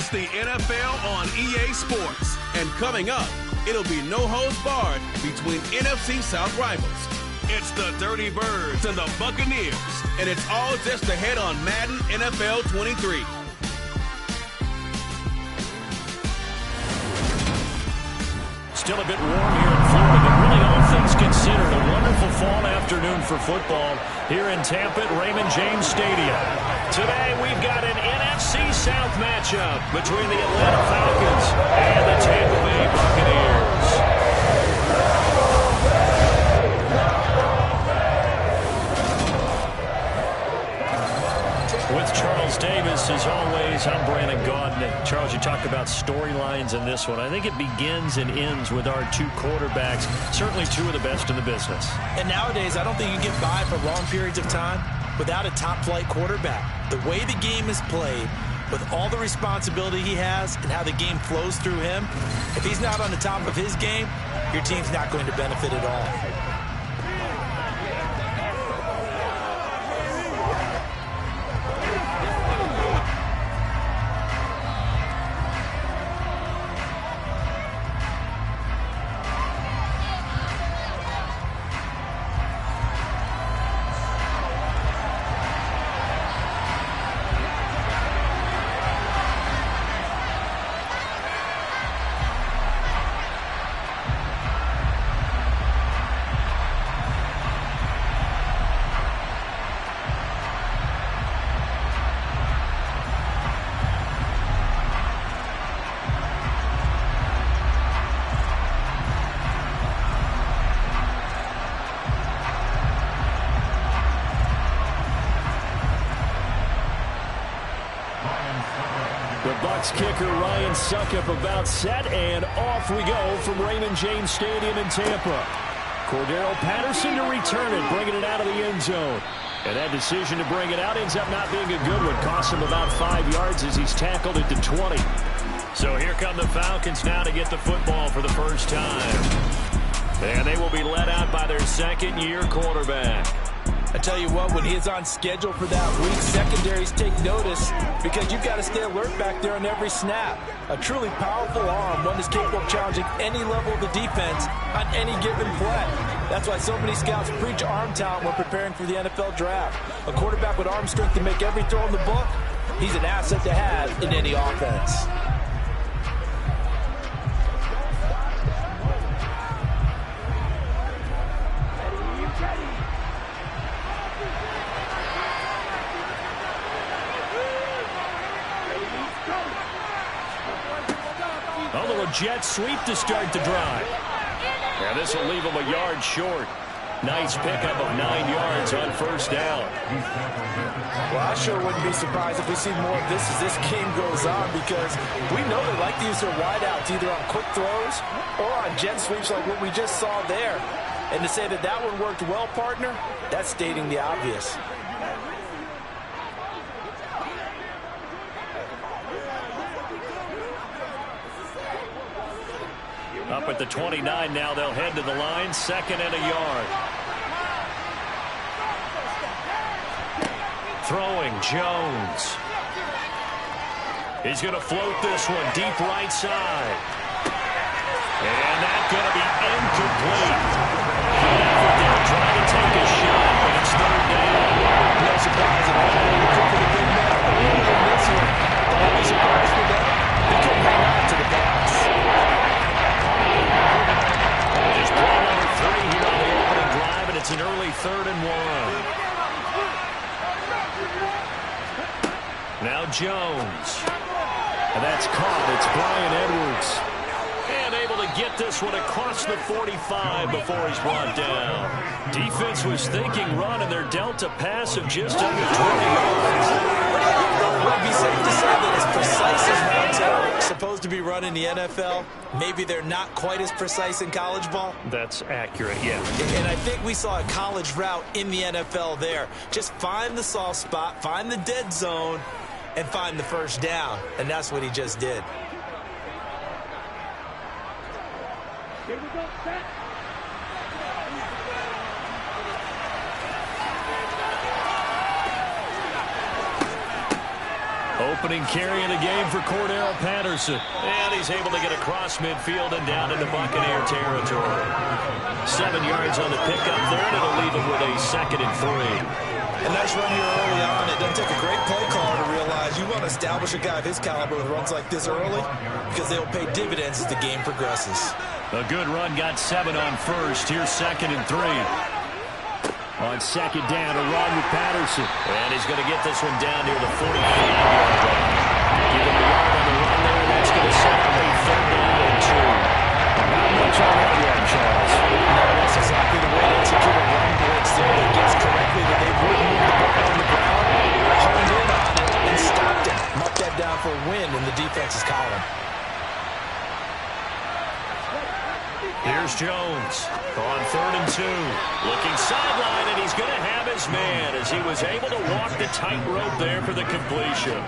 It's the NFL on EA Sports. And coming up, it'll be no holds barred between NFC South rivals. It's the Dirty Birds and the Buccaneers. And it's all just ahead on Madden NFL 23. Still a bit warm here in Florida, but really all things considered, a wonderful fall afternoon for football here in Tampa at Raymond James Stadium. Today we've got an NFC South matchup between the Atlanta Falcons and the Tampa Bay Buccaneers. With Charles Davis, as always, I'm Brandon Gaudin. Charles, you talk about storylines in this one. I think it begins and ends with our two quarterbacks, certainly two of the best in the business. And nowadays, I don't think you get by for long periods of time without a top-flight quarterback. The way the game is played, with all the responsibility he has and how the game flows through him, if he's not on the top of his game, your team's not going to benefit at all. Kicker Ryan Suckup about set, and off we go from Raymond James Stadium in Tampa. Cordero Patterson to return it, bringing it out of the end zone. And that decision to bring it out ends up not being a good one. Costs him about 5 yards as he's tackled it to 20. So here come the Falcons now to get the football for the first time. And they will be led out by their second-year quarterback. I tell you what, when he is on schedule for that week, secondaries take notice because you've got to stay alert back there on every snap. A truly powerful arm, one that's capable of challenging any level of the defense on any given play. That's why so many scouts preach arm talent when preparing for the NFL draft. A quarterback with arm strength to make every throw in the book, he's an asset to have in any offense. Jet sweep to start the drive. And this will leave him a yard short. Nice pickup of 9 yards on first down. Well, I sure wouldn't be surprised if we see more of this as this game goes on, because we know they like to use their wideouts either on quick throws or on jet sweeps like what we just saw there. And to say that that one worked well, partner, that's stating the obvious. Up at the 29 now, they'll head to the line, 2nd and a yard. Throwing, Jones. He's going to float this one deep right side. And that's going to be incomplete. Good effort there, trying to take a shot, but it's 3rd down. No surprise at all. Looking for the big man early in this one. The only surprise for them, they couldn't hang on to the pass. Just ball number 3 here on the opening drive, and it's an early 3rd and 1. Now Jones. And that's caught. It's Brian Edwards. And able to get this one across the 45 before he's brought down. Defense was thinking run, and they're dealt a pass of just under 20 yards. Would it be safe to say that as precise as routes are supposed to be run in the NFL, maybe they're not quite as precise in college ball? That's accurate, yeah. And I think we saw a college route in the NFL there. Just find the soft spot, find the dead zone, and find the first down. And that's what he just did. Here we go, set. opening carry of the game for Cordero Patterson. And he's able to get across midfield and down into Buccaneer territory. 7 yards on the pickup there, and it'll leave him with a 2nd and 3. A nice run here early on. It doesn't take a great play caller to realize you want to establish a guy of his caliber with runs like this early because they'll pay dividends as the game progresses. A good run, got 7 on first. Here's 2nd and 3. On 2nd down, a run with Patterson. And he's going to get this one down near the 45-yard line. Give him a yard on the run there, and that's going to set up a 3rd down and 2. Not much on that one, Charles. No, that's exactly the way to execute a run blitz there that gets correctly that they wouldn't move the ball on the ground, honed in on it, and stopped it. Knocked that down for a win in the defense's column. Here's Jones on 3rd and 2. Looking sideline, and he's going to have his man as he was able to walk the tightrope there for the completion.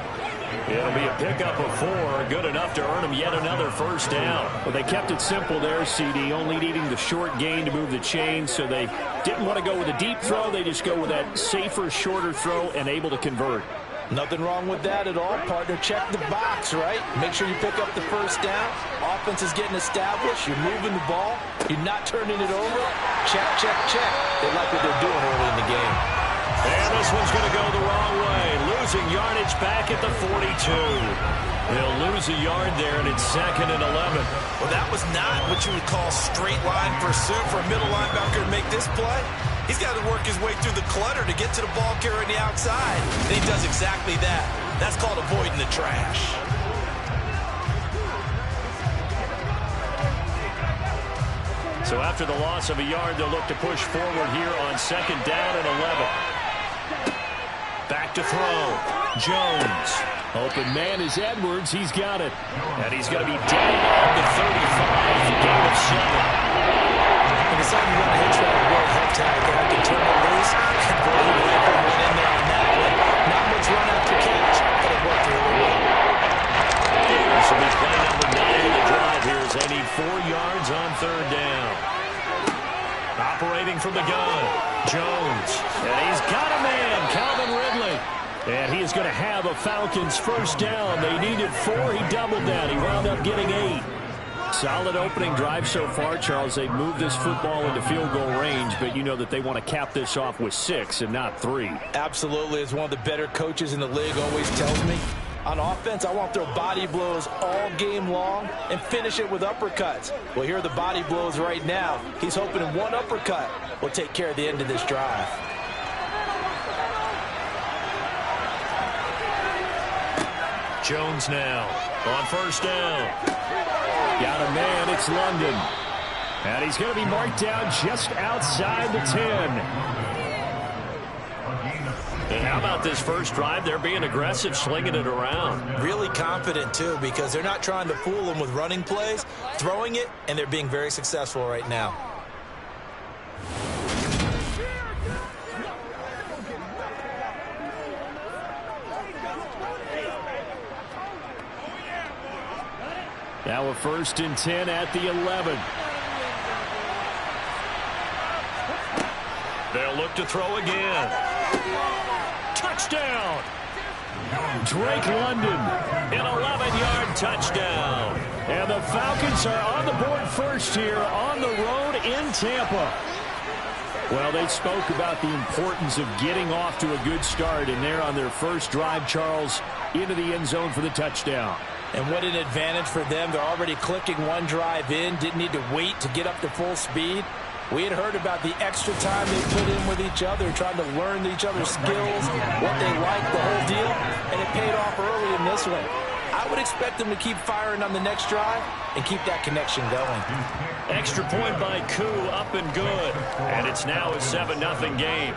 It'll be a pickup of 4, good enough to earn him yet another 1st down. Well, they kept it simple there, CD, only needing the short gain to move the chains, so they didn't want to go with a deep throw. They just go with that safer, shorter throw and able to convert. Nothing wrong with that at all, partner. Check the box, right? Make sure you pick up the 1st down. Offense is getting established. You're moving the ball. You're not turning it over. Check, check, check. They like what they're doing early in the game. And this one's going to go the wrong way. Losing yardage back at the 42. They'll lose a yard there, and it's 2nd and 11. Well, that was not what you would call straight line pursuit for a middle linebacker to make this play. He's got to work his way through the clutter to get to the ball carrier on the outside. And he does exactly that. That's called avoiding the trash. So after the loss of a yard, they'll look to push forward here on 2nd down and 11. Back to throw. Jones. Open man is Edwards. He's got it. And he's going to be down at the 35. Gain of 7. And it's time you want to hitch that world head tag there. I can turn it loose. And boy, he went in there on that one. Not much run after catch, but it worked really well. This will be play number 9 of the drive here as they need 4 yards on 3rd down. Operating from the gun, Jones. And he's got a man, Calvin Ridley. And he is going to have a Falcons 1st down. They needed 4. He doubled that. He wound up getting 8. Solid opening drive so far, Charles. They've moved this football into field goal range, but you know that they want to cap this off with 6 and not 3. Absolutely. As one of the better coaches in the league always tells me, on offense, I want to throw body blows all game long and finish it with uppercuts. Well, here are the body blows right now. He's hoping one uppercut will take care of the end of this drive. Jones now on 1st down. Got a man, it's London. And he's going to be marked down just outside the 10. And how about this first drive? They're being aggressive, slinging it around. Really confident, too, because they're not trying to fool them with running plays, throwing it, and they're being very successful right now. Now a 1st and 10 at the 11. They'll look to throw again. Touchdown! Drake London. An 11-yard touchdown. And the Falcons are on the board first here on the road in Tampa. Well, they spoke about the importance of getting off to a good start, and they're on their first drive, Charles, into the end zone for the touchdown. And what an advantage for them. They're already clicking one drive in, didn't need to wait to get up to full speed. We had heard about the extra time they put in with each other, trying to learn each other's skills, what they like, the whole deal, and it paid off early in this one. I would expect them to keep firing on the next drive and keep that connection going. Extra point by Koo, up and good. And it's now a 7-0 game.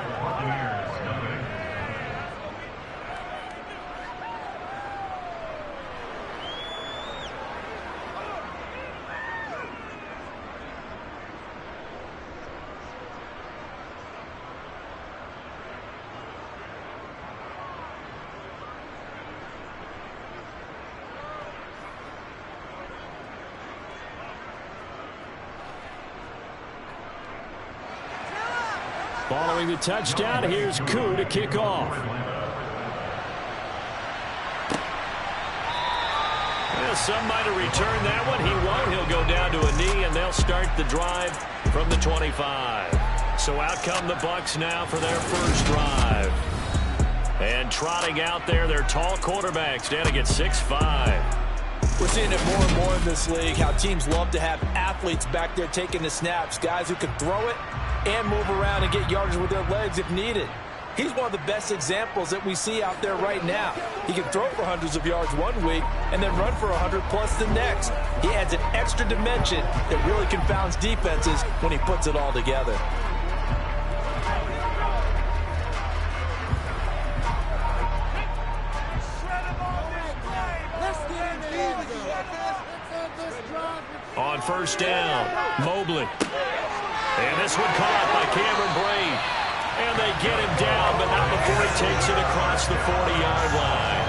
Following the touchdown, here's Koo to kick off. Yeah, some might have returned that one. He won't. He'll go down to a knee, and they'll start the drive from the 25. So out come the Bucs now for their first drive. And trotting out there, their tall quarterbacks down to get 6'5". We're seeing it more and more in this league, how teams love to have athletes back there taking the snaps, guys who can throw it and move around and get yardage with their legs if needed. He's one of the best examples that we see out there right now. He can throw for hundreds of yards one week and then run for 100+ the next. He adds an extra dimension that really confounds defenses when he puts it all together. On first down, Mobley. And this one caught by Cameron Braid. And they get him down, but not before he takes it across the 40-yard line.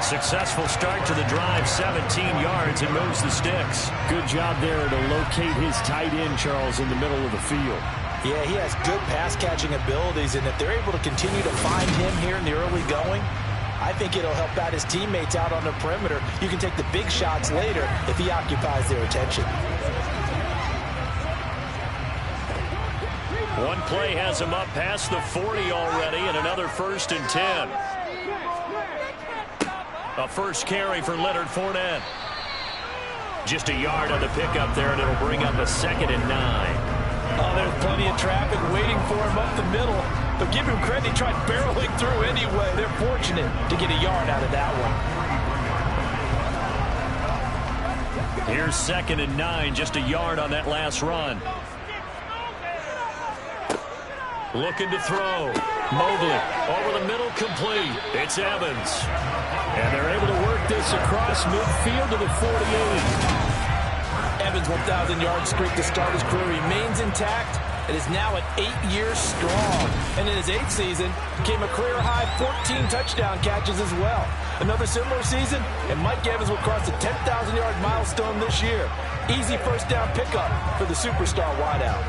Successful start to the drive, 17 yards, and moves the sticks. Good job there to locate his tight end, Charles, in the middle of the field. Yeah, he has good pass-catching abilities, and if they're able to continue to find him here in the early going, I think it'll help out his teammates out on the perimeter. You can take the big shots later if he occupies their attention. One play has him up past the 40 already, and another 1st and 10. A first carry for Leonard Fournette. Just a yard on the pickup there, and it'll bring up a 2nd and 9. Oh, there's plenty of traffic waiting for him up the middle. But give him credit, he tried barreling through anyway. They're fortunate to get a yard out of that one. Here's 2nd and 9, just a yard on that last run. Looking to throw. Mobley over the middle, complete. It's Evans. And they're able to work this across midfield to the 48. Evans' 1,000-yard streak to start his career remains intact. It is now at 8 years strong. And in his 8th season, came a career-high 14 touchdown catches as well. Another similar season, and Mike Evans will cross the 10,000-yard milestone this year. Easy first down pickup for the superstar wideout.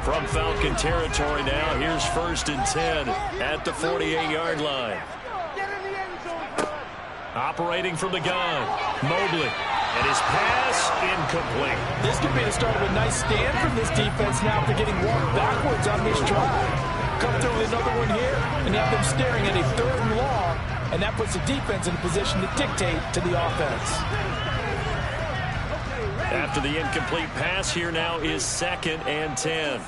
From Falcon territory now, here's 1st and 10 at the 48-yard line. Operating from the gun, Mobley, and his pass incomplete. This could be the start of a nice stand from this defense now after getting walked backwards on this drive. Come through with another one here, and you have them staring at a 3rd and long, and that puts the defense in a position to dictate to the offense. After the incomplete pass, here now is 2nd and 10.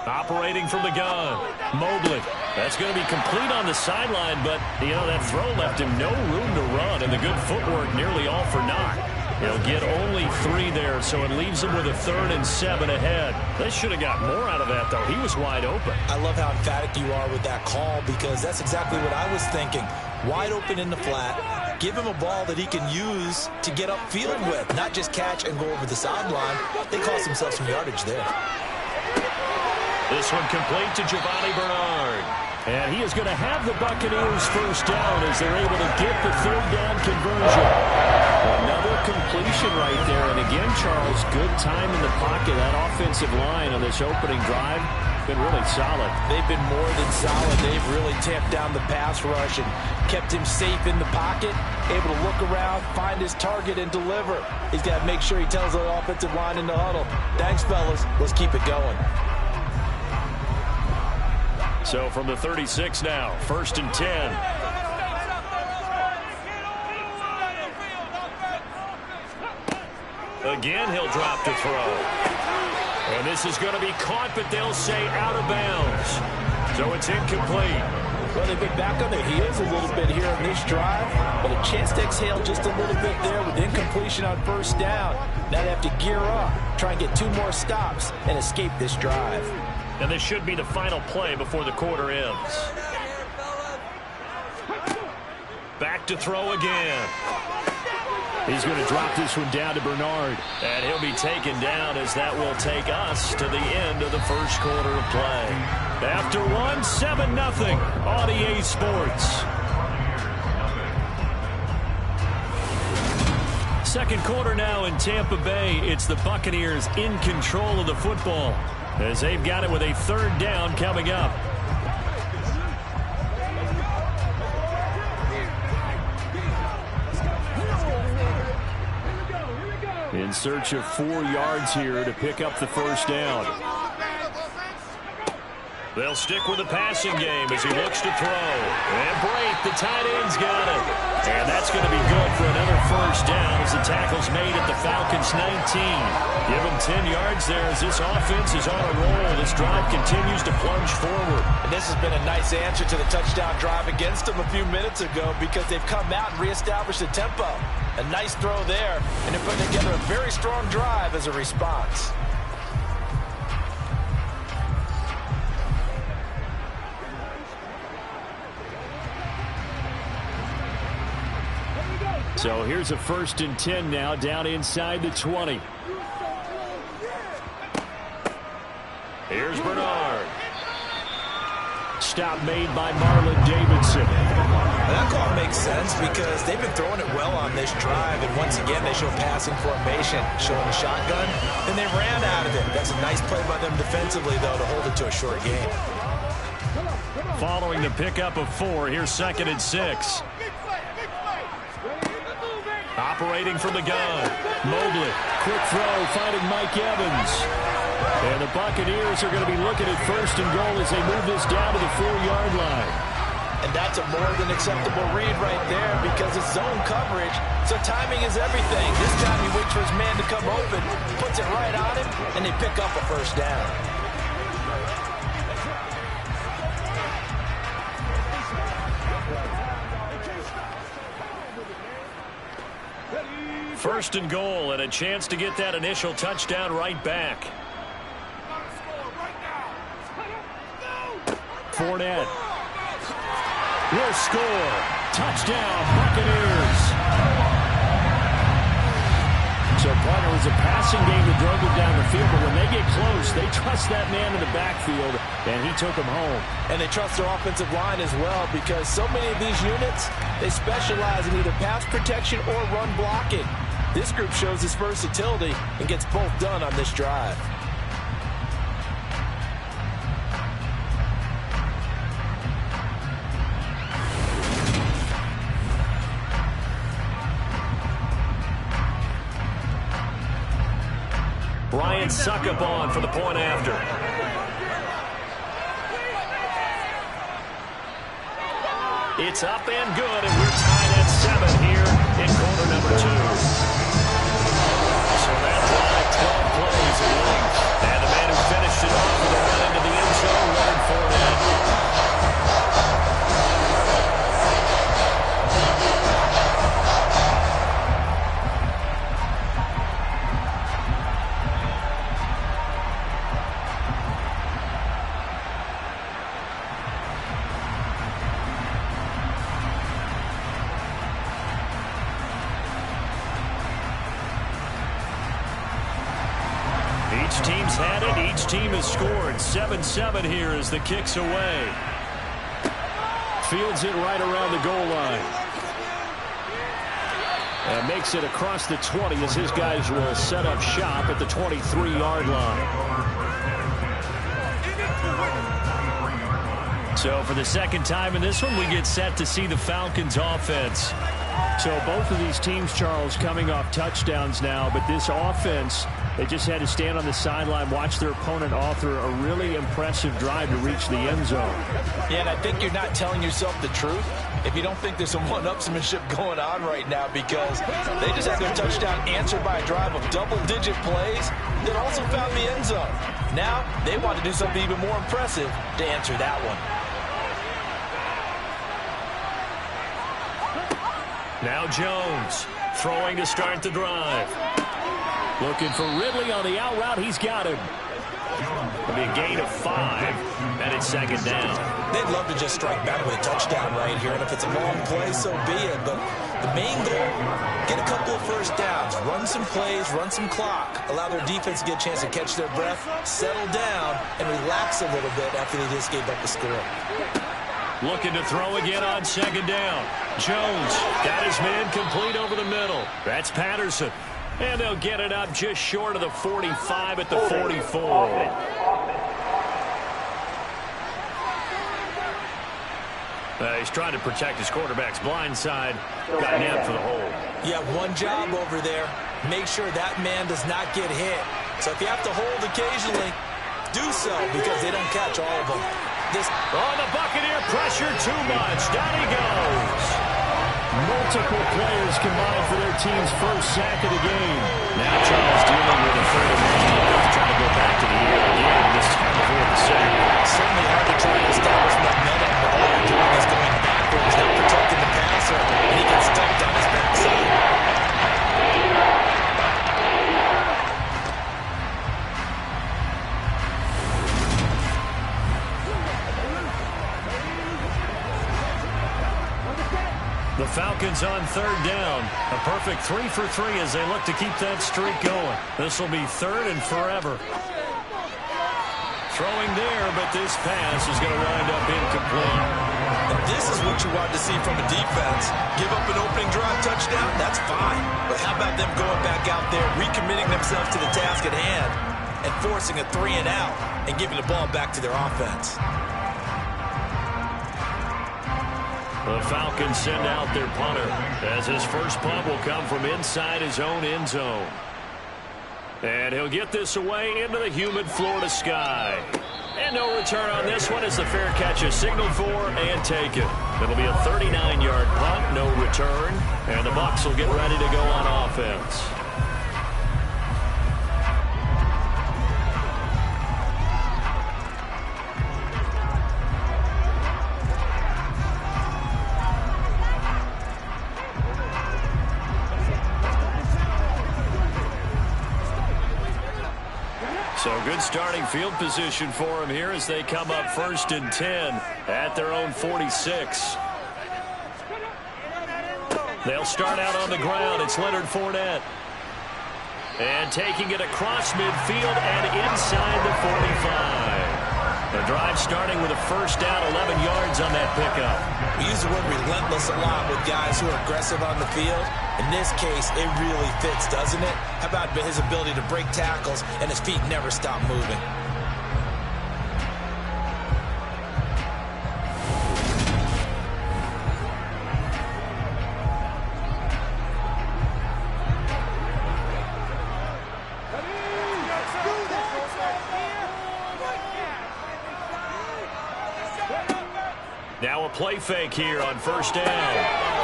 Operating from the gun, Mobley. That's going to be complete on the sideline, but, you know, that throw left him no room to run, and the good footwork nearly all for naught. He'll get only 3 there, so it leaves him with a 3rd and 7 ahead. They should have got more out of that, though. He was wide open. I love how emphatic you are with that call, because that's exactly what I was thinking. Wide open in the flat. Give him a ball that he can use to get upfield with, not just catch and go over the sideline. They cost themselves some yardage there. This one complete to Giovanni Bernard. And he is going to have the Buccaneers first down as they're able to get the 3rd down conversion. Another completion right there. And again, Charles, good time in the pocket. That offensive line on this opening drive been really solid. They've been more than solid. They've really tamped down the pass rush and kept him safe in the pocket, able to look around, find his target, and deliver. He's got to make sure he tells the offensive line in the huddle, thanks, fellas. Let's keep it going. So from the 36 now, 1st and 10. Again, he'll drop to throw. And this is going to be caught, but they'll say out of bounds. So it's incomplete. Well, they've been back on their heels a little bit here on this drive, but a chance to exhale just a little bit there with incompletion on 1st down. Now they have to gear up, try and get 2 more stops, and escape this drive. And this should be the final play before the quarter ends. Back to throw again. He's going to drop this one down to Bernard. And he'll be taken down as that will take us to the end of the first quarter of play. After one, 7-0 on EA Sports. Second quarter now in Tampa Bay. It's the Buccaneers in control of the football. as they've got it with a 3rd down coming up. In search of 4 yards here to pick up the 1st down. They'll stick with the passing game as he looks to throw. And break, the tight end's got it. And that's going to be good for another 1st down as the tackle's made at the Falcons 19. Give them 10 yards there as this offense is on a roll. This drive continues to plunge forward. And this has been a nice answer to the touchdown drive against them a few minutes ago because they've come out and reestablished the tempo. A nice throw there, and they're putting together a very strong drive as a response. So here's a 1st and 10 now down inside the 20. Here's Bernard. Stop made by Marlon Davidson. That call makes sense because they've been throwing it well on this drive, and once again they show passing formation, showing a shotgun, and they ran out of it. That's a nice play by them defensively, though, to hold it to a short game. Following the pickup of 4, here's 2nd and 6. Operating from the gun. Mobley, quick throw, finding Mike Evans. And the Buccaneers are going to be looking at 1st and goal as they move this down to the 4-yard line. And that's a more than acceptable read right there because it's zone coverage, so timing is everything. This time he waits for his man to come open, puts it right on him, and they pick up a 1st down. First and goal, and a chance to get that initial touchdown right back. Fournette will score. Touchdown, Buccaneers. So, partner, it was a passing game that drove them down the field, but when they get close, they trust that man in the backfield, and he took them home. And they trust their offensive line as well because so many of these units, they specialize in either pass protection or run blocking. This group shows its versatility and gets both done on this drive. Ryan Suckup on for the point after. It's up and good, and we're tied at 7 here in quarter number 2. So that drive, 12 plays in length. And the man who finished it off with a run into the end zone, Leonard Fournette. Each team's had it. Each team has scored. 7-7 here as the kick's away. Fields it right around the goal line. And makes it across the 20 as his guys will set up shop at the 23-yard line. So for the second time in this one, we get set to see the Falcons offense. So both of these teams, Charles, coming off touchdowns now, but this offense, they just had to stand on the sideline, watch their opponent author a really impressive drive to reach the end zone. Yeah, and I think you're not telling yourself the truth if you don't think there's some one-upsmanship going on right now because they just had their touchdown answered by a drive of double-digit plays that also found the end zone. Now they want to do something even more impressive to answer that one. Now Jones throwing to start the drive. Looking for Ridley on the out route. He's got him. It'll be a gain of 5, and it's second down. They'd love to just strike back with a touchdown right here, and if it's a long play, so be it. But the main goal, get a couple of first downs, run some plays, run some clock, allow their defense to get a chance to catch their breath, settle down, and relax a little bit after they just gave up the score. Looking to throw again on second down. Jones got his man complete over the middle. That's Patterson. And they'll get it up just short of the 45 at the 44. He's trying to protect his quarterback's blind side. Got nabbed for the hold. You have one job over there. Make sure that man does not get hit. So if you have to hold occasionally, do so because they don't catch all of them. The Buccaneer pressure too much. Down he goes. Multiple players combined for their team's first sack of the game. Now Charles dealing with a third and long, trying to go back to the air again, this time before the sack. Certainly hard to try to establish momentum, but all you're doing is going backwards, not protecting the passer, and he gets dumped on his backside. The Falcons on third down. A perfect 3 for 3 as they look to keep that streak going. This will be third and forever. Throwing there, but this pass is going to wind up incomplete. And this is what you want to see from a defense. Give up an opening drive touchdown, that's fine. But how about them going back out there, recommitting themselves to the task at hand, and forcing a 3 and out, and giving the ball back to their offense. The Falcons send out their punter as his first punt will come from inside his own end zone. And he'll get this away into the humid Florida sky. And no return on this one as the fair catch is signaled for and taken. It'll be a 39-yard punt, no return. And the Bucs will get ready to go on offense. So good starting field position for him here as they come up 1st and 10 at their own 46. They'll start out on the ground. It's Leonard Fournette. And taking it across midfield and inside the 45. The drive starting with a first down, 11 yards on that pickup. We use the word relentless a lot with guys who are aggressive on the field. In this case, it really fits, doesn't it? How about his ability to break tackles and his feet never stop moving? Now a play fake here on first down.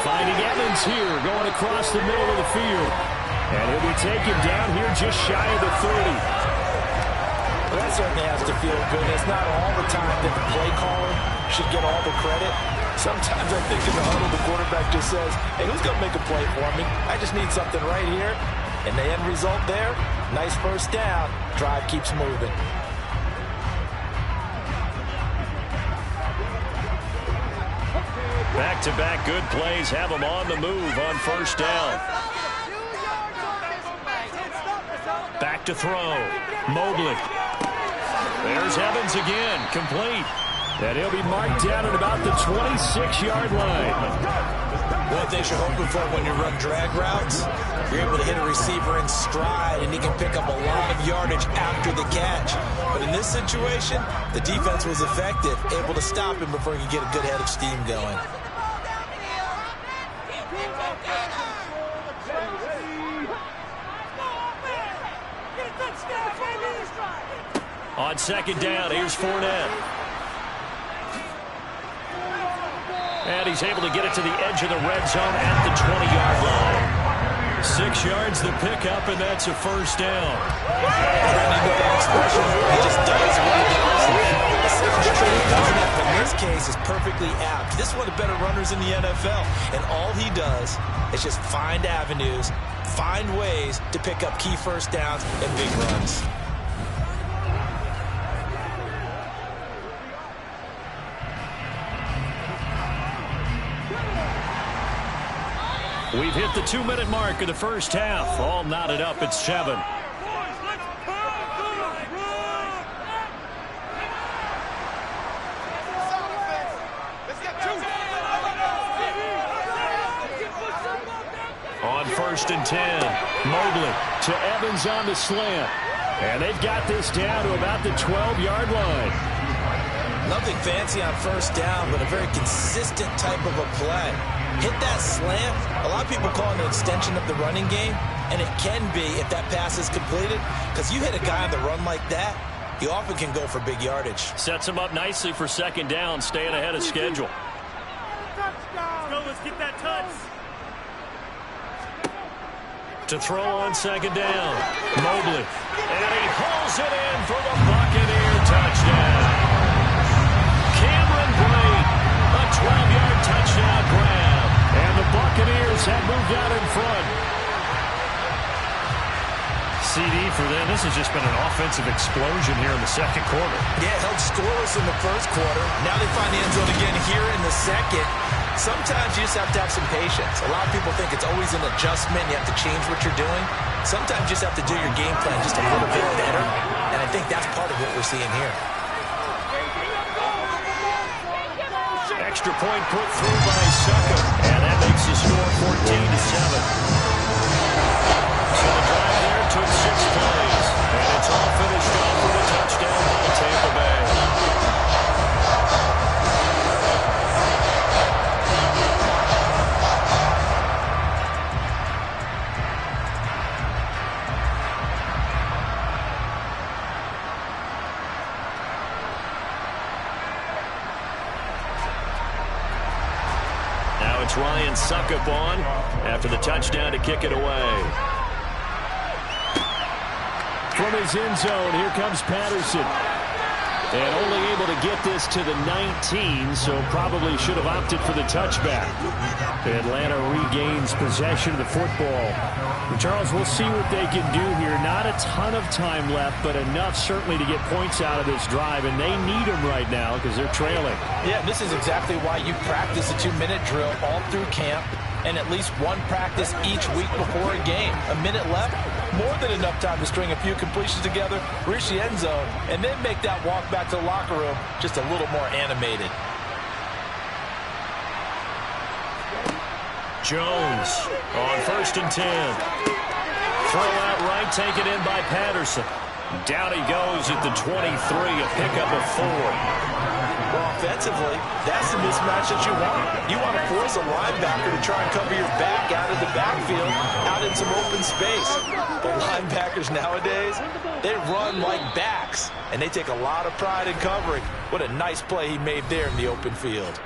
Finding Evans here, going across the middle of the field. And he'll be taken down here just shy of the 30. Well, that certainly has to feel good. It's not all the time that the play caller should get all the credit. Sometimes I think in the huddle, the quarterback just says, hey, who's going to make a play for me? I just need something right here. And the end result there, nice first down. Drive keeps moving. Back-to-back good plays have them on the move on first down. Back to throw. Mobley. There's Evans again, complete. And he'll be marked down at about the 26-yard line. One thing you're hoping for when you run drag routes, you're able to hit a receiver in stride, and he can pick up a lot of yardage after the catch. But in this situation, the defense was effective, able to stop him before he could get a good head of steam going. On second down, here's Fournette. And he's able to get it to the edge of the red zone at the 20-yard line. 6 yards the pickup, and that's a first down. He just does what he does. It sounds true, doesn't it? But in this case, it's perfectly apt. This is one of the better runners in the NFL. And all he does is just find avenues, find ways to pick up key first downs and big runs. We've hit the 2-minute mark of the first half. All knotted up at 7. On 1st and 10, Mobley to Evans on the slant. And they've got this down to about the 12-yard line. Nothing fancy on first down, but a very consistent type of a play. Hit that slant. A lot of people call it an extension of the running game, and it can be if that pass is completed, because you hit a guy on the run like that, you often can go for big yardage. Sets him up nicely for second down, staying ahead of schedule. Let's get that touch. To throw on second down, Mobley. And he hauls it in for the Buccaneer touchdown. Cameron Brate, a 12-yard touchdown grab. And the Buccaneers have moved out in front. CD for them. This has just been an offensive explosion here in the second quarter. Yeah, held scoreless in the first quarter. Now they find the end zone again here in the second. Sometimes you just have to have some patience. A lot of people think it's always an adjustment. You have to change what you're doing. Sometimes you just have to do your game plan just a little bit better. And I think that's part of what we're seeing here. Extra point put through by Sucker. And that makes the score 14-7. So the drive there took 6 plays. And it's all finished off with a touchdown by Tampa Bay. Now it's Ryan Suckup on after the touchdown to kick it away. From his end zone, here comes Patterson. And only able to get this to the 19, so probably should have opted for the touchback. Atlanta regains possession of the football. And Charles, we'll see what they can do here. Not a ton of time left, but enough certainly to get points out of this drive, and they need them right now because they're trailing. Yeah, this is exactly why you practice a 2-minute drill all through camp and at least one practice each week before a game. A minute left, more than enough time to string a few completions together, reach the end zone, and then make that walk back to the locker room just a little more animated. Jones on 1st and 10. Throw out right, take it in by Patterson. Down he goes at the 23, a pickup of 4. Well, offensively, that's the mismatch that you want. You want to force a linebacker to try and cover your back out of the backfield, out in some open space. But linebackers nowadays, they run like backs, and they take a lot of pride in covering. What a nice play he made there in the open field.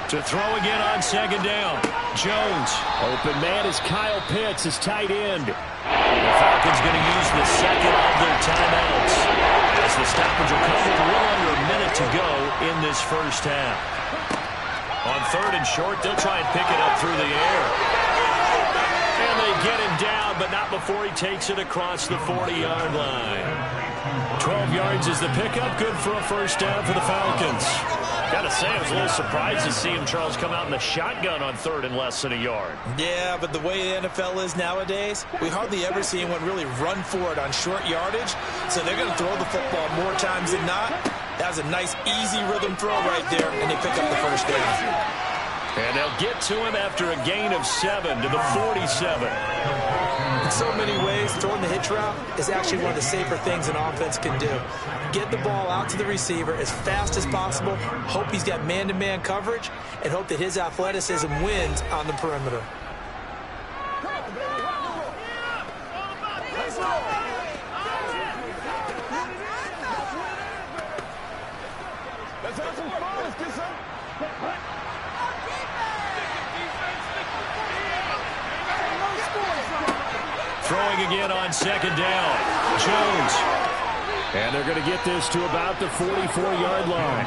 To throw again on second down. Jones. Open man is Kyle Pitts, his tight end. The Falcons going to use the second of their timeouts as the stoppage will come with a little under a minute to go in this first half. On 3rd and short, they'll try and pick it up through the air. And they get him down, but not before he takes it across the 40-yard line. 12 yards is the pickup. Good for a first down for the Falcons. Gotta say, I was a little surprised to see him, Charles, come out in the shotgun on 3rd and less than a yard. Yeah, but the way the NFL is nowadays, we hardly ever see anyone really run for it on short yardage. So they're going to throw the football more times than not. That was a nice, easy rhythm throw right there, and they pick up the first down. And they'll get to him after a gain of 7 to the 47. In so many ways, throwing the hitch route is actually one of the safer things an offense can do. Get the ball out to the receiver as fast as possible, hope he's got man-to-man coverage, and hope that his athleticism wins on the perimeter. Throwing again on second down. Jones. And they're going to get this to about the 44-yard line.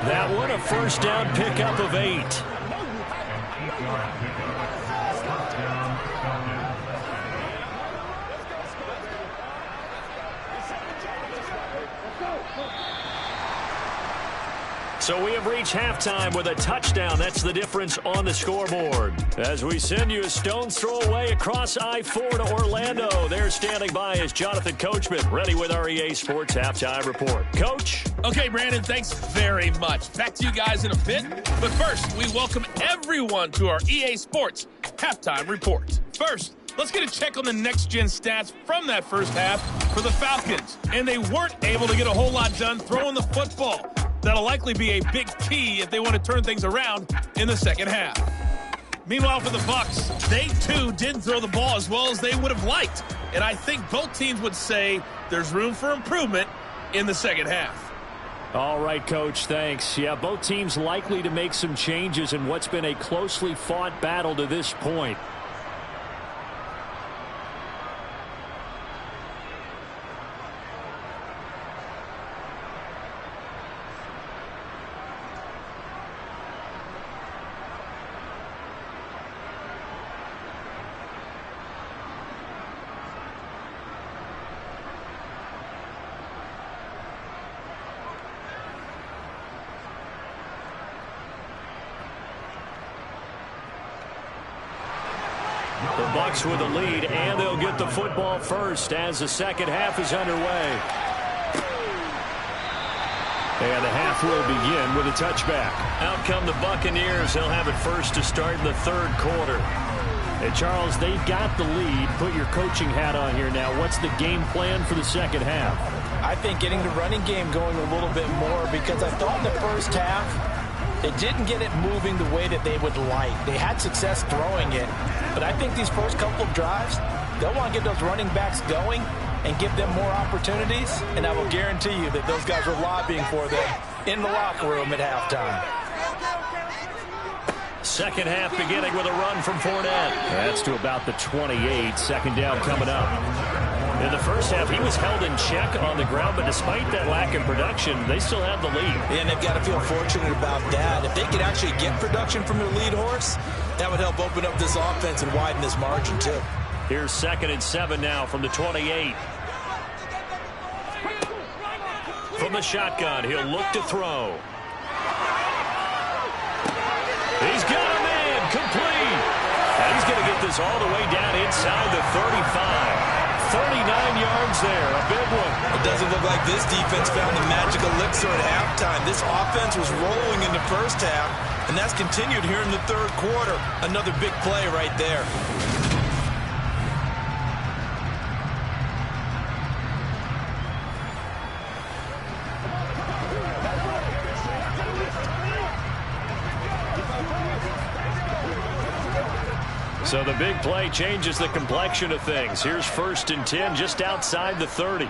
That one, a first down pickup of 8. So we have reached halftime with a touchdown. That's the difference on the scoreboard. As we send you a stone's throw away across I-4 to Orlando. There standing by is Jonathan Coachman, ready with our EA Sports Halftime Report. Coach? Okay, Brandon, thanks very much. Back to you guys in a bit. But first, we welcome everyone to our EA Sports Halftime Report. First, let's get a check on the next-gen stats from that first half for the Falcons. And they weren't able to get a whole lot done throwing the football. That'll likely be a big key if they want to turn things around in the second half. Meanwhile, for the Bucs, they too didn't throw the ball as well as they would have liked. And I think both teams would say there's room for improvement in the second half. All right, Coach, thanks. Yeah, both teams likely to make some changes in what's been a closely fought battle to this point. The Bucs with a lead, and they'll get the football first as the second half is underway. And the half will begin with a touchback. Out come the Buccaneers. They'll have it first to start in the third quarter. And Charles, they've got the lead. Put your coaching hat on here now. What's the game plan for the second half? I think getting the running game going a little bit more, because I thought in the first half they didn't get it moving the way that they would like. They had success throwing it, but I think these first couple of drives, they'll want to get those running backs going and give them more opportunities, and I will guarantee you that those guys were lobbying for them in the locker room at halftime. Second half beginning with a run from Fournette. That's to about the 28. Second down coming up. In the first half, he was held in check on the ground, but despite that lack of production, they still have the lead. And they've got to feel fortunate about that. If they could actually get production from their lead horse, that would help open up this offense and widen this margin, too. Here's 2nd and 7 now from the 28. From the shotgun, he'll look to throw. He's got a man, complete. And he's going to get this all the way down inside the 35. 39 yards there, a big one. It doesn't look like this defense found the magic elixir at halftime. This offense was rolling in the first half, and that's continued here in the third quarter. Another big play right there. So the big play changes the complexion of things. Here's 1st and 10 just outside the 30.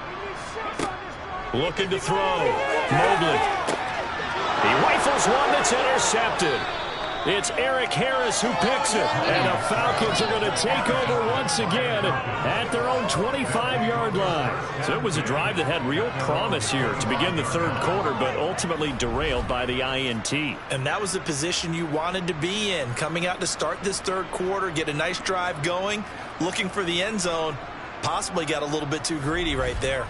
Looking to throw. Mobley. He rifles one that's intercepted. It's Eric Harris who picks it. And the Falcons are going to take over once again at their own 25-yard line. So it was a drive that had real promise here to begin the third quarter, but ultimately derailed by the INT. And that was the position you wanted to be in. Coming out to start this third quarter, get a nice drive going, looking for the end zone. Possibly got a little bit too greedy right there.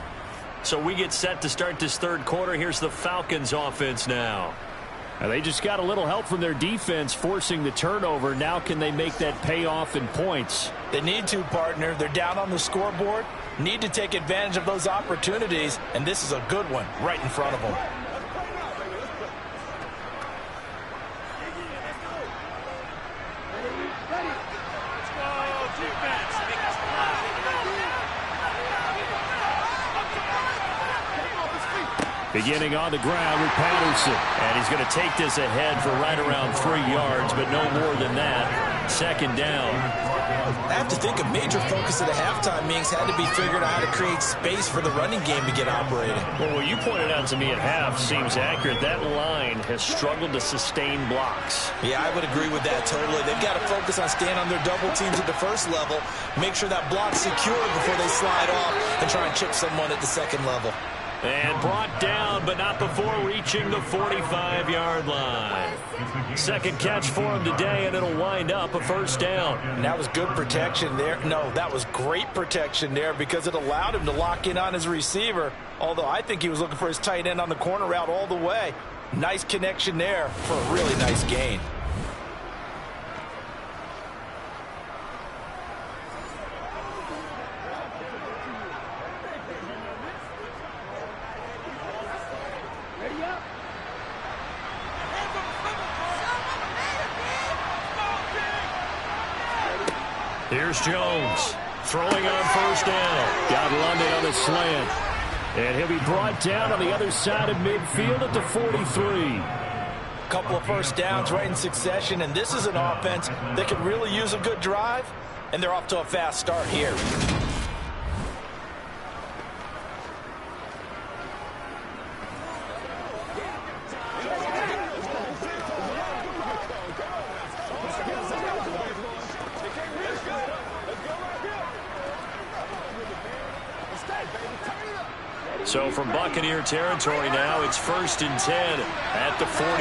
So we get set to start this third quarter. Here's the Falcons offense now. And they just got a little help from their defense forcing the turnover. Now can they make that pay off in points? They need to, partner. They're down on the scoreboard. Need to take advantage of those opportunities, and this is a good one right in front of them. Beginning on the ground with Patterson. And he's going to take this ahead for right around 3 yards, but no more than that. Second down. I have to think a major focus at a halftime meetings had to be figured out how to create space for the running game to get operating. Well, what you pointed out to me at half seems accurate. That line has struggled to sustain blocks. Yeah, I would agree with that totally. They've got to focus on staying on their double teams at the first level, make sure that block's secure before they slide off and try and chip someone at the second level. And brought down, but not before reaching the 45-yard line. Second catch for him today, and it'll wind up a first down. And that was good protection there. No, that was great protection there because it allowed him to lock in on his receiver, although I think he was looking for his tight end on the corner route all the way. Nice connection there for a really nice gain. Here's Jones throwing on first down. Got London on the slant. And he'll be brought down on the other side of midfield at the 43. Couple of first downs right in succession, and this is an offense that could really use a good drive, and they're off to a fast start here. So from Buccaneer territory now, it's 1st and 10 at the 43.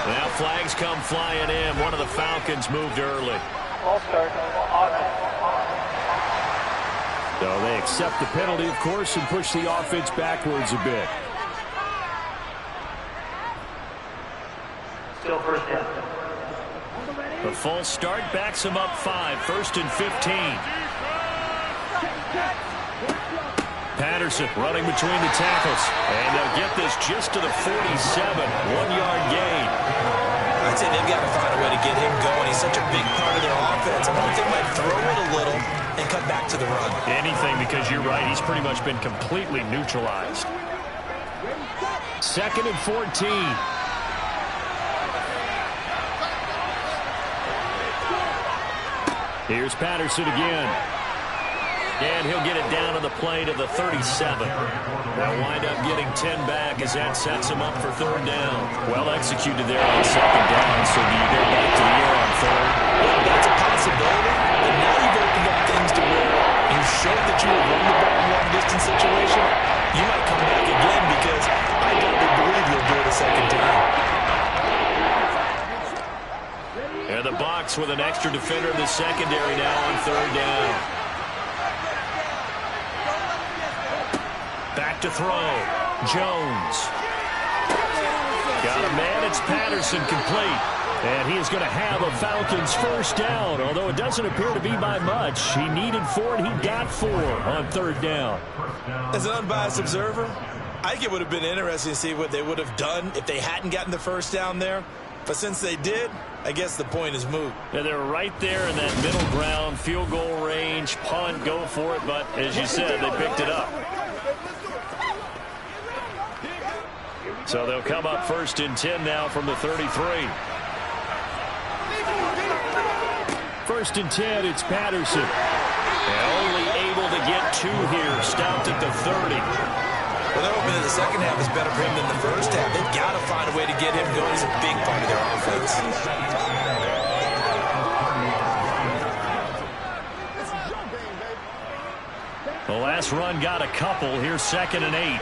Now flags come flying in. One of the Falcons moved early. So they accept the penalty, of course, and push the offense backwards a bit. Still first down. The full start backs them up 5. 1st and 15. Patterson running between the tackles. And they'll get this just to the 47. 1-yard gain. I'd say they've got to find a way to get him going. He's such a big part of their offense. I think they might throw it a little and cut back to the run. Anything, because you're right. He's pretty much been completely neutralized. 2nd and 14. Here's Patterson again. And he'll get it down to the play to the 37. They'll wind up getting 10 back as that sets him up for 3rd down. Well executed there on 2nd down. So do you go back to the air on 3rd? Well, that's a possibility. But now you've opened up things to where you showed that you would run the ball in a long-distance situation. You might come back again because I don't believe you'll do it a 2nd time. And the Bucs with an extra defender in the secondary now on 3rd down. Back to throw. Jones. Got a man. It's Patterson complete. And he is going to have a Falcons 1st down, although it doesn't appear to be by much. He needed 4, and he got 4 on 3rd down. As an unbiased observer, I think it would have been interesting to see what they would have done if they hadn't gotten the 1st down there. But since they did, I guess the point is moot. And they're right there in that middle ground, field goal range, punt, go for it. But as you said, they picked it up. So they'll come up 1st and 10 now from the 33. 1st and 10, it's Patterson. And only able to get 2 here, stopped at the 30. Well, they're hoping that the second half is better for him than the first half. They've got to find a way to get him going. He's a big part of their offense. The last run got a couple. Here's 2nd and 8.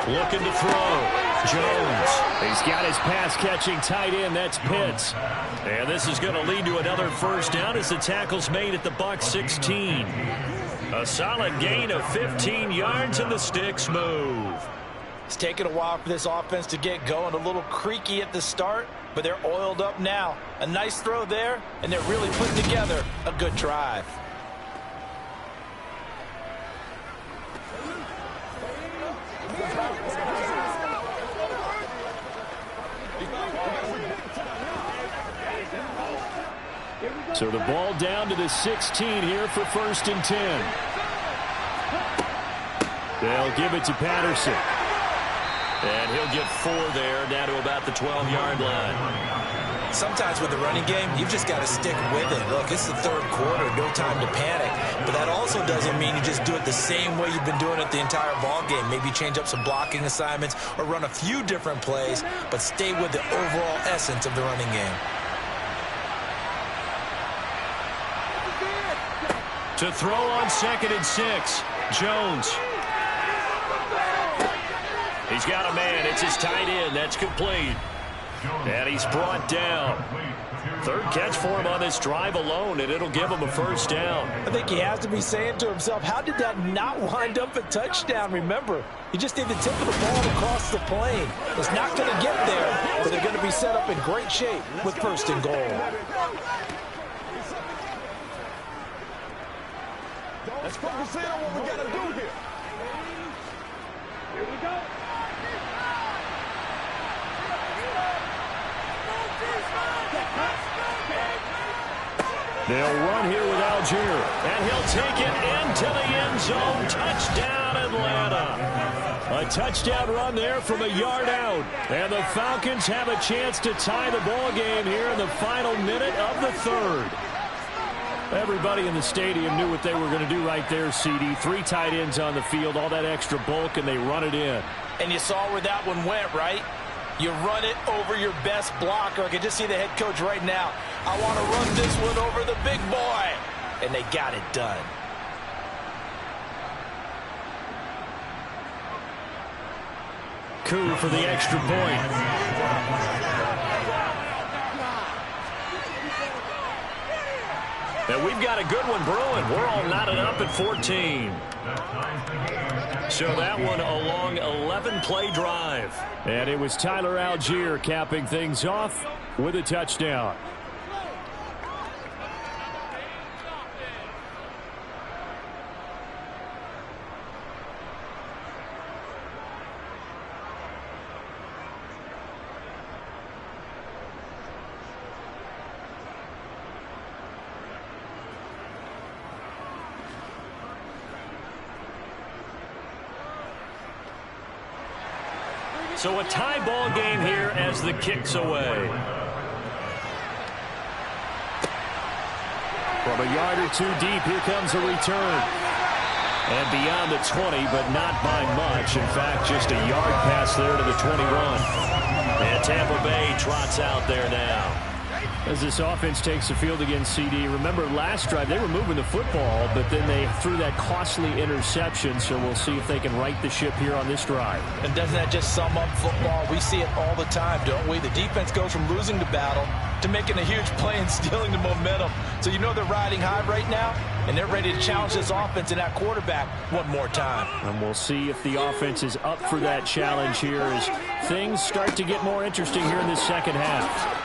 Looking to throw. Jones. He's got his pass-catching tight end. That's Pitts. And this is going to lead to another 1st down as the tackle's made at the Bucs 16. A solid gain of 15 yards and the sticks move. It's taken a while for this offense to get going. A little creaky at the start, but they're oiled up now. A nice throw there, and they're really putting together a good drive. So the ball down to the 16 here for 1st and 10. They'll give it to Patterson. And he'll get 4 there, down to about the 12-yard line. Sometimes with the running game, you've just got to stick with it. Look, it's the 3rd quarter, no time to panic. But that also doesn't mean you just do it the same way you've been doing it the entire ball game. Maybe change up some blocking assignments or run a few different plays, but stay with the overall essence of the running game. To throw on 2nd and 6, Jones. He's got a man. It's his tight end. That's complete. And he's brought down. Third catch for him on this drive alone, and it'll give him a first down. I think he has to be saying to himself, how did that not wind up a touchdown? Remember, he just did the tip of the ball across the plane. It's not going to get there, but they're going to be set up in great shape with first and goal. Let's focus in on what we got to do here. Here we go. They'll run here with Algier, and he'll take it into the end zone. Touchdown, Atlanta. A touchdown run there from a yard out. And the Falcons have a chance to tie the ball game here in the final minute of the third. Everybody in the stadium knew what they were going to do right there, CD. 3 tight ends on the field, all that extra bulk, and they run it in. And you saw where that one went, right? You run it over your best blocker. I can just see the head coach right now. I want to run this one over the big boy. And they got it done. Coup for the extra point. And we've got a good one brewing. We're all knotted up at 14. So that one a long 11-play drive. And it was Tyler Algier capping things off with a touchdown. So a tie ball game here as the kick's away. From a yard or two deep, here comes a return. And beyond the 20, but not by much. In fact, just a yard pass there to the 20 run. And Tampa Bay trots out there now. As this offense takes the field against CD, remember last drive they were moving the football, but then they threw that costly interception, so we'll see if they can right the ship here on this drive. And doesn't that just sum up football? We see it all the time, don't we? The defense goes from losing the battle to making a huge play and stealing the momentum. So you know they're riding high right now, and they're ready to challenge this offense and that quarterback one more time. And we'll see if the offense is up for that challenge here as things start to get more interesting here in this second half.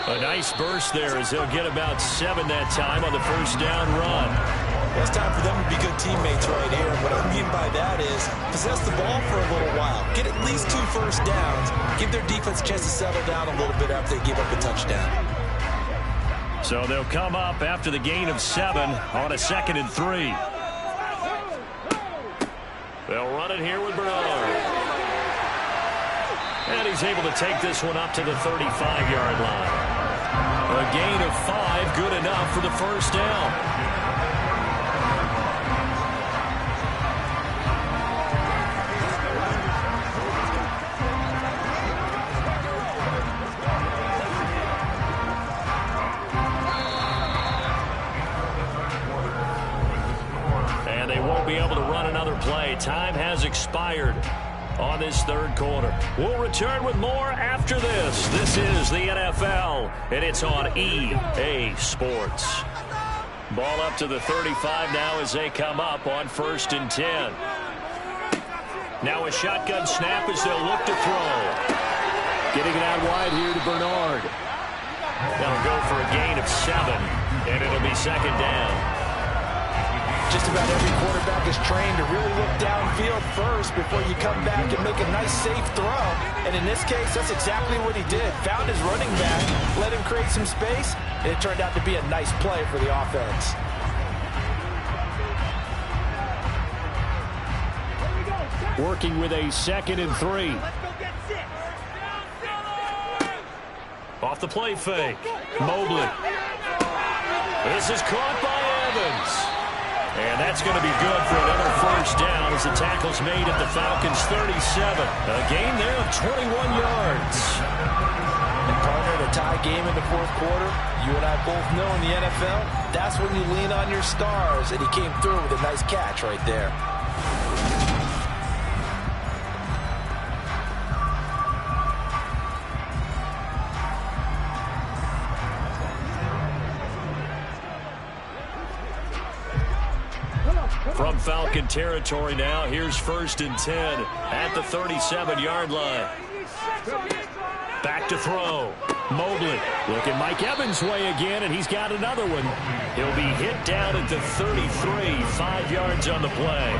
A nice burst there as they'll get about 7 that time on the first down run. Well, it's time for them to be good teammates right here. What I mean by that is possess the ball for a little while. Get at least 2 first downs. Give their defense a chance to settle down a little bit after they give up a touchdown. So they'll come up after the gain of 7 on a 2nd and 3. They'll run it here with Bernard. And he's able to take this one up to the 35-yard line. A gain of 5, good enough for the first down. And they won't be able to run another play. Time has expired on this third quarter. We'll return with more after this. This is the NFL, and it's on EA Sports. Ball up to the 35 now as they come up on 1st and 10. Now a shotgun snap as they'll look to throw. Getting it out wide here to Bernard. They'll go for a gain of 7, and it'll be 2nd down. Just about every quarterback is trained to really look downfield first before you come back and make a nice, safe throw. And in this case, that's exactly what he did. Found his running back, let him create some space, and it turned out to be a nice play for the offense. Working with a 2nd and 3. Off the play fake. Mobley. This is caught by Evans. And that's going to be good for another first down as the tackle's made at the Falcons' 37. A gain there of 21 yards. And partner, the tie game in the 4th quarter, you and I both know in the NFL, that's when you lean on your stars. And he came through with a nice catch right there. From Falcon territory now, here's 1st and 10 at the 37-yard line. Back to throw. Mobley looking Mike Evans' way again, and he's got another one. He'll be hit down at the 33, 5 yards on the play.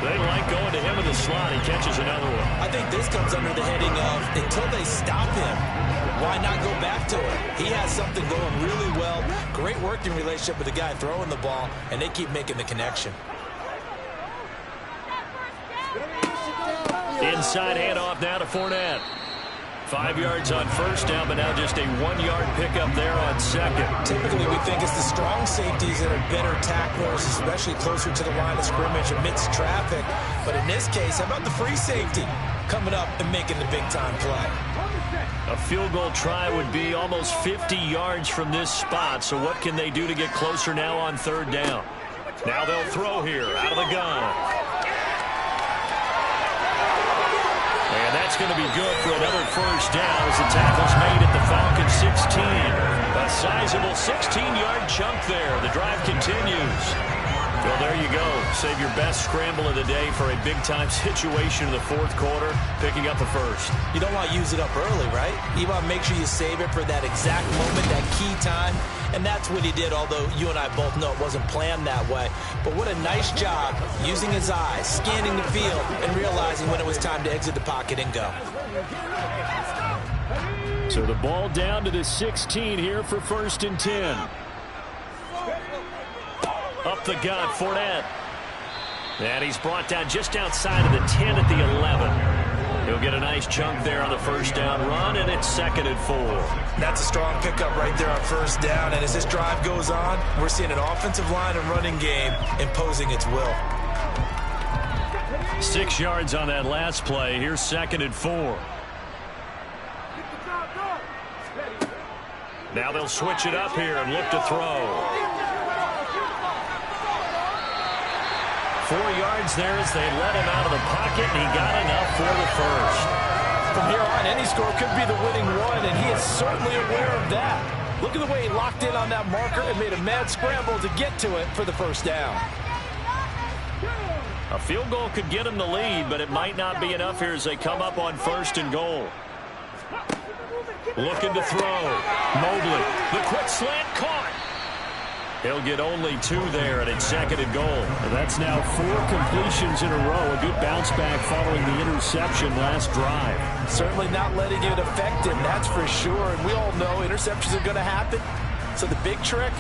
They like going to him in the slot. He catches another one. I think this comes under the heading of until they stop him, why not go back to it? He has something going really well. Great working relationship with the guy throwing the ball, and they keep making the connection. Inside handoff now to Fournette. 5 yards on 1st down, but now just a 1-yard pickup there on 2nd. Typically, we think it's the strong safeties that are better tacklers, especially closer to the line of scrimmage amidst traffic. But in this case, how about the free safety coming up and making the big-time play? A field goal try would be almost 50 yards from this spot, so what can they do to get closer now on 3rd down? Now they'll throw here out of the gun. And that's going to be good for another 1st down as the tackle's made at the Falcons 16. A sizable 16-yard chunk there. The drive continues. Well, there you go. Save your best scramble of the day for a big-time situation in the 4th quarter, picking up a 1st. You don't want to use it up early, right? You want to make sure you save it for that exact moment, that key time. And that's what he did, although you and I both know it wasn't planned that way. But what a nice job using his eyes, scanning the field, and realizing when it was time to exit the pocket and go. So the ball down to the 16 here for 1st and 10. Up the gut, Fournette. And he's brought down just outside of the 10 at the 11. He'll get a nice chunk there on the 1st down run, and it's 2nd and 4. That's a strong pickup right there on 1st down. And as this drive goes on, we're seeing an offensive line and running game imposing its will. 6 yards on that last play. Here's 2nd and 4. Now they'll switch it up here and look to throw. 4 yards there as they let him out of the pocket, and he got enough for the 1st. From here on, any score could be the winning one, and he is certainly aware of that. Look at the way he locked in on that marker and made a mad scramble to get to it for the 1st down. A field goal could get him the lead, but it might not be enough here as they come up on 1st and goal. Looking to throw. Mobley, the quick slant caught. He'll get only 2 there, and it's 2nd and goal. And that's now 4 completions in a row. A good bounce back following the interception last drive. Certainly not letting it affect him, that's for sure. And we all know interceptions are going to happen. So the big trick,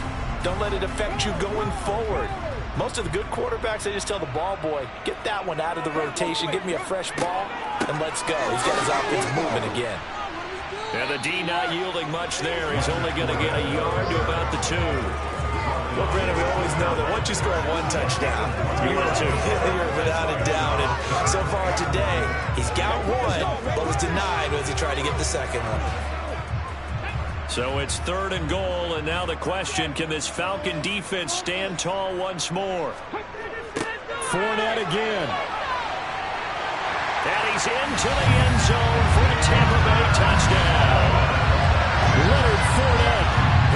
don't let it affect you going forward. Most of the good quarterbacks, they just tell the ball boy, get that one out of the rotation, give me a fresh ball, and let's go. He's got his offense moving again. And the D not yielding much there. He's only going to get a yard to about the 2. Well, Brandon, we always know that once you score 1 touchdown, you're without a doubt. And so far today, he's got 1, but was denied as he tried to get the 2nd one. So it's 3rd and goal, and now the question, can this Falcon defense stand tall once more? Fournette again. And he's into the end zone for a Tampa Bay touchdown. Leonard Fournette,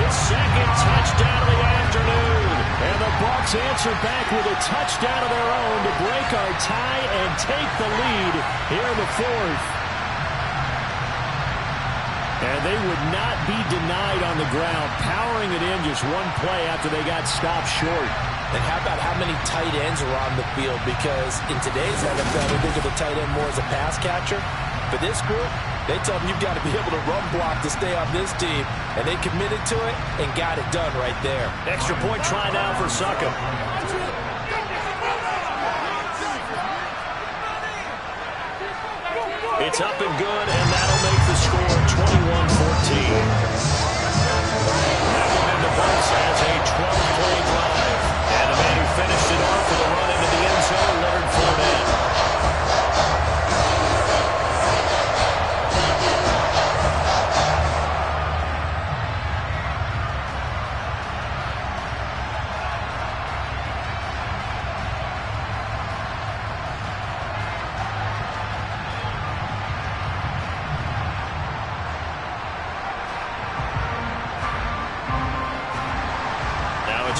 his 2nd touchdown of the afternoon. And the Bucs answer back with a touchdown of their own to break our tie and take the lead here in the 4th. And they would not be denied on the ground, powering it in just 1 play after they got stopped short. And how about how many tight ends are on the field? Because in today's NFL, we think of the tight end more as a pass catcher. For this group, they tell them you've got to be able to run block to stay on this team. And they committed to it and got it done right there. Extra point try now for Succop. It's up and good, and that'll make the score 21-14. And the Bucs has a 12-play drive. And the man who finished it off with a run into the end zone, Leonard Fournette.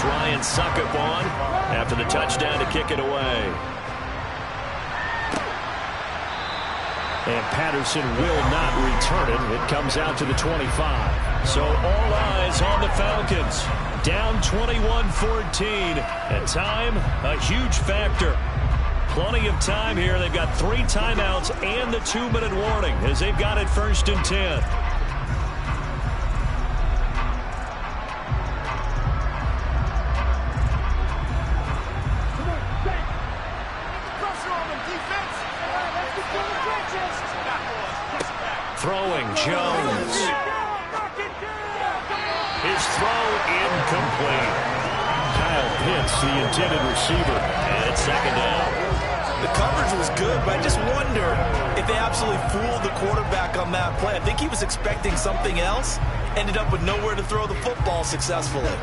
gets Ryan Suckup on after the touchdown to kick it away. And Patterson will not return it. It comes out to the 25. So all eyes on the Falcons. Down 21-14. At time, a huge factor. Plenty of time here. They've got 3 timeouts and the 2-minute warning as they've got it 1st and 10. Throwing Jones. His throw incomplete. Kyle Pitts, the intended receiver, and it's 2nd down. The coverage was good, but I just wonder if they absolutely fooled the quarterback on that play. I think he was expecting something else, ended up with nowhere to throw the football successfully.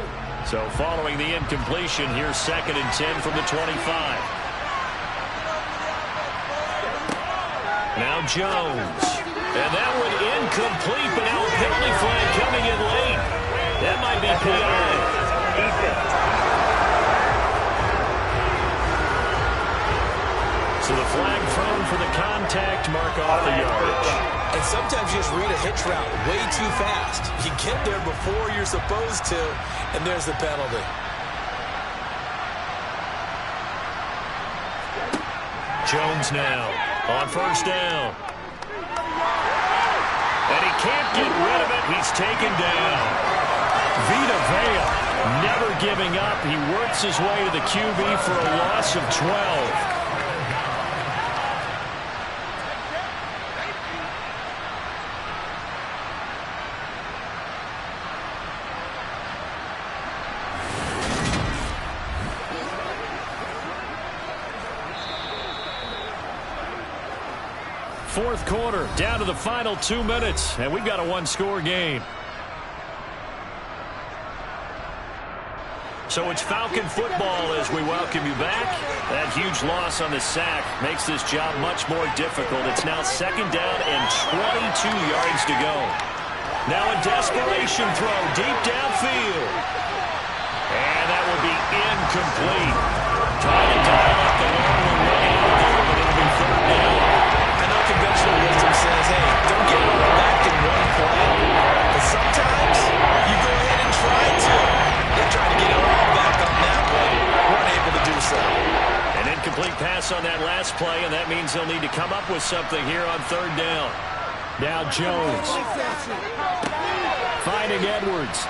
So following the incompletion, here's 2nd and 10 from the 25. Now Jones. And that one incomplete, but now a penalty flag coming in late. That might be PI. So the flag thrown for the contact, mark off the yardage. And sometimes you just read a hitch route way too fast. You get there before you're supposed to, and there's the penalty. Jones now on 1st down. And he can't get rid of it. He's taken down. Vita Vea never giving up. He works his way to the QB for a loss of 12. Fourth quarter, down to the final 2 minutes, and we've got a 1-score game. So it's Falcon football as we welcome you back. That huge loss on the sack makes this job much more difficult. It's now 2nd down and 22 yards to go. Now a desperation throw deep downfield. And that will be incomplete. Trying to dial up the long way out there, but it'll be 3rd down. Conventional wisdom says, hey, don't get it all back in one play. But sometimes you go ahead and try to. They're trying to get it all back on that one. Weren't able to do so. An incomplete pass on that last play, and that means they'll need to come up with something here on 3rd down. Now Jones. Finding Edwards.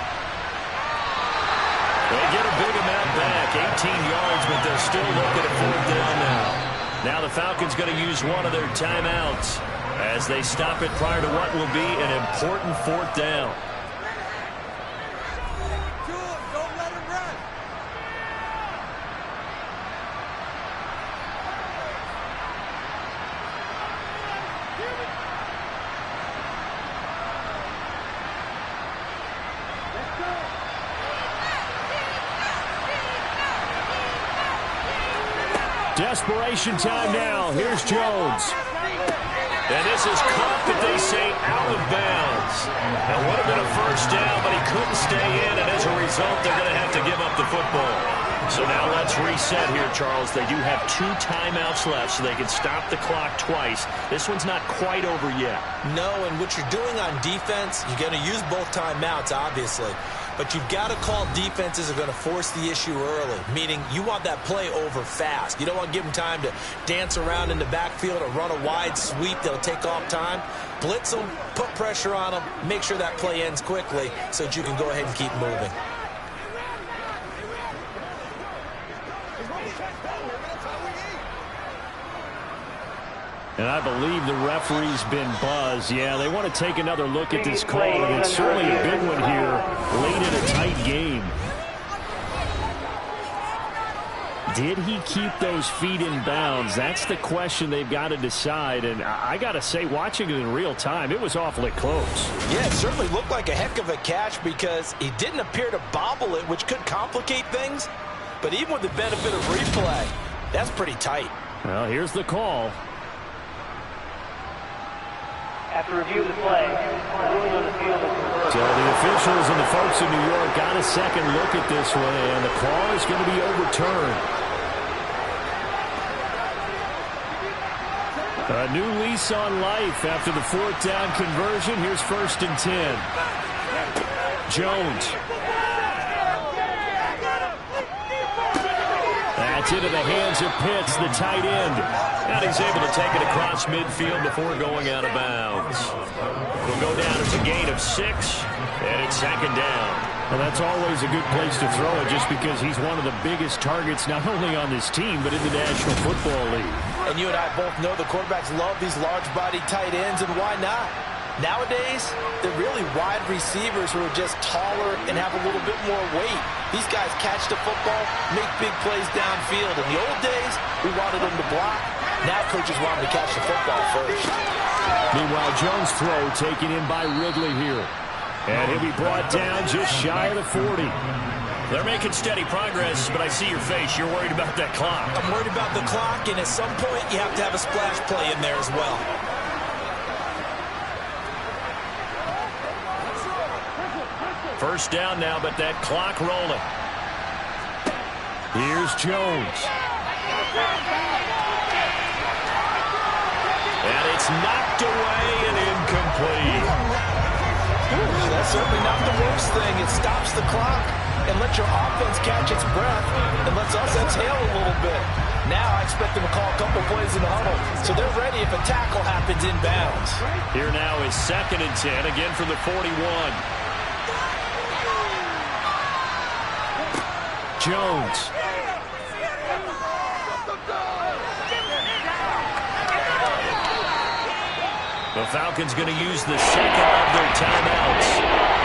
They get a big amount back, 18 yards, but they're still looking at 4th down now. Now the Falcons going to use one of their timeouts as they stop it prior to what will be an important 4th down. Don't let him run. Let's go. Desperation time now. Here's Jones. And this is caught, but they say out of bounds. That would have been a 1st down, but he couldn't stay in, and as a result, they're going to have to give up the football. So now let's reset here, Charles. They do have 2 timeouts left, so they can stop the clock twice. This one's not quite over yet. No, and what you're doing on defense, you're going to use both timeouts, obviously. But you've got to call defenses that are going to force the issue early, meaning you want that play over fast. You don't want to give them time to dance around in the backfield or run a wide sweep that'll take off time. Blitz them, put pressure on them, make sure that play ends quickly so that you can go ahead and keep moving. And I believe the referee's been buzzed. Yeah, they want to take another look at this call, and it's certainly a big one here late in a tight game. Did he keep those feet in bounds? That's the question they've got to decide. And I got to say, watching it in real time, it was awfully close. Yeah, it certainly looked like a heck of a catch because he didn't appear to bobble it, which could complicate things. But even with the benefit of replay, that's pretty tight. Well, here's the call. After review of the play, the ruling on the field is reversed. So the officials and the folks in New York got a second look at this one, and the call is going to be overturned. A new lease on life after the 4th down conversion. Here's 1st and 10. Jones. That's into the hands of Pitts, the tight end. And he's able to take it across midfield before going out of bounds. Will go down as a gain of 6, and it's 2nd down. Well, that's always a good place to throw it just because he's one of the biggest targets not only on this team but in the National Football League. And you and I both know the quarterbacks love these large-bodied tight ends, and why not? Nowadays, they're really wide receivers who are just taller and have a little bit more weight. These guys catch the football, make big plays downfield. In the old days, we wanted them to block. Now coaches want them to catch the football first. Meanwhile, Jones' throw taken in by Ridley here. And he'll be brought down just shy of the 40. They're making steady progress, but I see your face. You're worried about that clock. I'm worried about the clock, and at some point, you have to have a splash play in there as well. First down now, but that clock rolling. Here's Jones. And it's knocked away and incomplete. That's certainly not the worst thing. It stops the clock and lets your offense catch its breath and lets us exhale a little bit. Now I expect them to call a couple plays in the huddle, so they're ready if a tackle happens inbounds. Here now is 2nd and 10, again from the 41. Jones. The Falcons going to use the second of their timeouts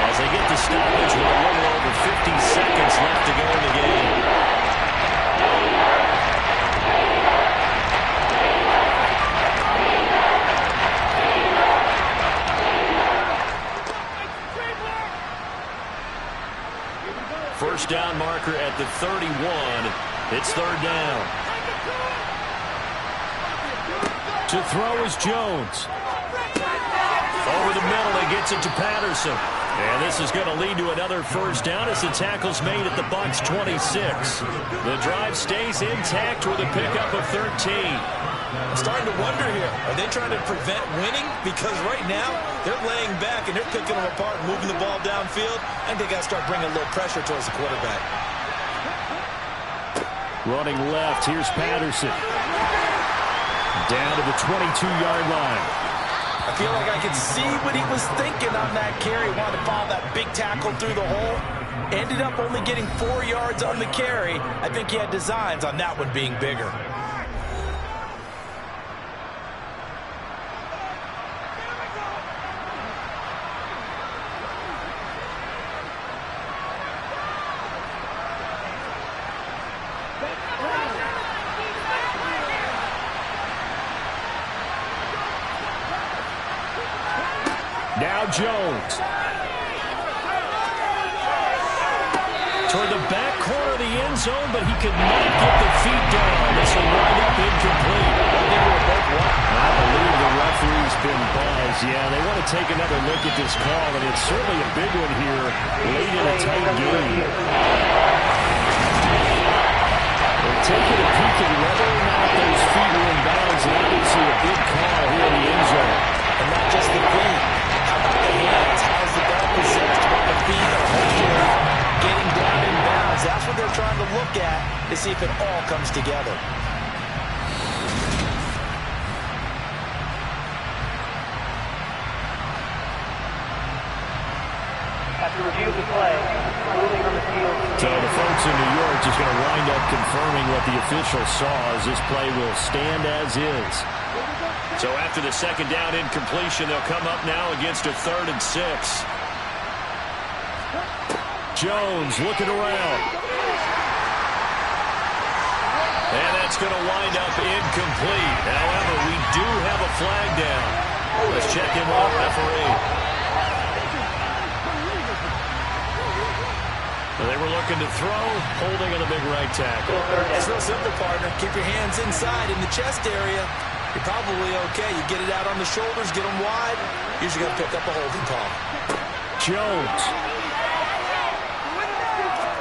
as they get the stoppage with a little over 50 seconds left to go in the game. First down marker at the 31. It's 3rd down. To throw is Jones. Over the middle, he gets it to Patterson. And this is going to lead to another first down as the tackle's made at the Bucs 26. The drive stays intact with a pickup of 13. I'm starting to wonder here, are they trying to prevent winning? Because right now, they're laying back and they're picking them apart and moving the ball downfield. I think they got to start bringing a little pressure towards the quarterback. Running left, here's Patterson. Down to the 22-yard line. I feel like I could see what he was thinking on that carry. Wanted to follow that big tackle through the hole. Ended up only getting 4 yards on the carry. I think he had designs on that one being bigger. Now Jones. Toward the back corner of the end zone, but he could not get the feet down. This will wind up incomplete. I believe the referee's been buzzed. Yeah, they want to take another look at this call, and it's certainly a big one here late in a tight game. They're taking a peek at whether or not those feet were in bounds, and obviously a big call here in the end zone. And not just the feet. How about the hands? How's the ball possessed? About the feet are hopefully getting down in bounds. That's what they're trying to look at to see if it all comes together. After review of the play, ruling on the field. So the folks in New York just going to wind up confirming what the official saw as this play will stand as is. So after the second down incompletion, they'll come up now against a 3rd and 6. Jones looking around. And that's going to wind up incomplete. However, we do have a flag down. Let's check in with our referee. They were looking to throw, holding on a big right tackle. It's real simple, partner. Keep your hands inside in the chest area. You're probably okay. You get it out on the shoulders, get them wide. Usually going to pick up a holding call. Jones.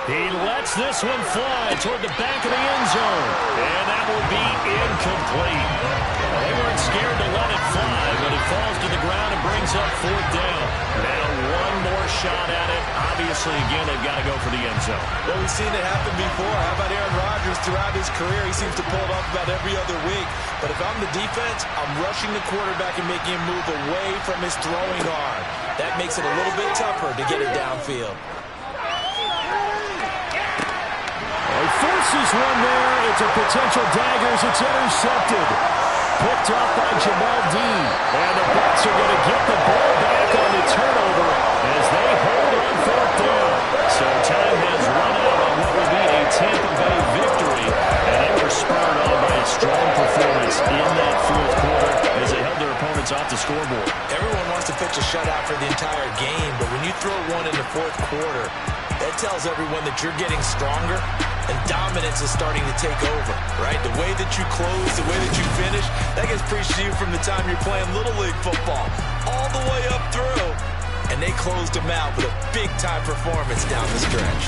He lets this one fly toward the back of the end zone. And that will be incomplete. Well, they weren't scared to let it fly, but it falls to the ground and brings up 4th down. Now one more shot at it. Obviously, again, they've got to go for the end zone. Well, we've seen it happen before. How about Aaron Rodgers throughout his career? He seems to pull it off about every other week. But if I'm the defense, I'm rushing the quarterback and making him move away from his throwing arm. That makes it a little bit tougher to get it downfield. He forces one there. It's a potential dagger as it's intercepted. Picked off by Jamal Dean. And the Bucs are going to get the ball back on the turnover as they hold on 4th down. So time has run out on what will be a Tampa Bay victory. And they were spurred on by a strong performance in that 4th quarter as they held their opponents off the scoreboard. Everyone wants to pitch a shutout for the entire game, but when you throw one in the 4th quarter, that tells everyone that you're getting stronger and dominance is starting to take over, right? The way that you close, the way that you finish, that gets preached to you from the time you're playing Little League football all the way up through. And they closed them out with a big-time performance down the stretch.